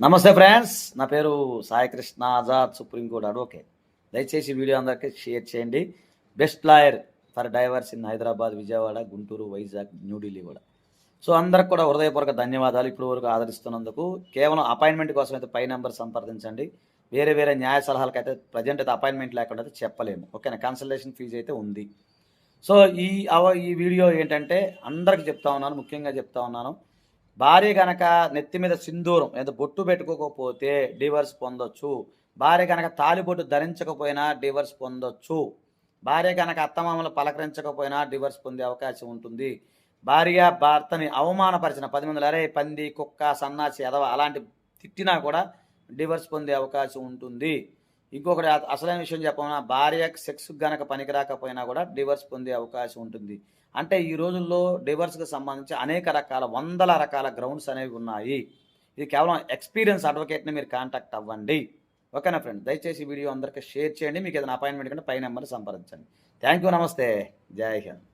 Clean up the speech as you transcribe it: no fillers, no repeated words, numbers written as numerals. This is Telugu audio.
నమస్తే ఫ్రెండ్స్, నా పేరు సాయి కృష్ణ ఆజాద్, సుప్రీంకోర్టు అడ్వకేట్. దయచేసి వీడియో అందరికీ షేర్ చేయండి. Best lawyer for divorce in Hyderabad, Vijayawada, Guntur, Vizag, New Delhi కూడా. సో అందరికి కూడా హృదయపూర్వక ధన్యవాదాలు ఇప్పుడు వరకు ఆదరిస్తున్నందుకు. కేవలం అపాయింట్మెంట్ కోసం అయితే పై నెంబర్ సంప్రదించండి. వేరే వేరే న్యాయ సలహాలకు అయితే ప్రజెంట్ అయితే అపాయింట్మెంట్ లేకుండా అయితే చెప్పలేము. ఓకేనా? కన్సల్టేషన్ ఫీజు అయితే ఉంది. సో ఈ వీడియో ఏంటంటే అందరికి చెప్తా ఉన్నాను, ముఖ్యంగా చెప్తా ఉన్నాను. భార్య గనక నెత్తి మీద సింధూరం ఏదో బొట్టు పెట్టుకోకపోతే డివర్స్ పొందొచ్చు. భార్య గనక తాలిబొట్టు ధరించకపోయినా డివర్స్ పొందొచ్చు. భార్య గనక అత్తమామలు పలకరించకపోయినా డివర్స్ పొందే అవకాశం ఉంటుంది. భార్య భర్తని అవమానపరిచిన 10 మందిలో అరే పంది, కుక్క, సన్నాసి, ఎదవ అలాంటి తిట్టినా కూడా డివర్స్ పొందే అవకాశం ఉంటుంది. ఇంకొకటి అసలైన విషయం చెప్పమన్నా, భార్య సెక్స్ గనక పనికిరాకపోయినా కూడా డివర్స్ పొందే అవకాశం ఉంటుంది. అంటే ఈ రోజుల్లో డివర్స్కి సంబంధించి అనేక రకాల వందల రకాల గ్రౌండ్స్ అనేవి ఉన్నాయి. ఇది కేవలం ఎక్స్పీరియన్స్ అడ్వకేట్ని మీరు కాంటాక్ట్ అవ్వండి. ఓకేనా ఫ్రెండ్? దయచేసి వీడియో అందరికీ షేర్ చేయండి. మీకు ఏదైనా అపాయింట్మెంట్ కంటే పై నెంబర్ని సంప్రదించండి. థ్యాంక్ యూ, నమస్తే, జై హింద్.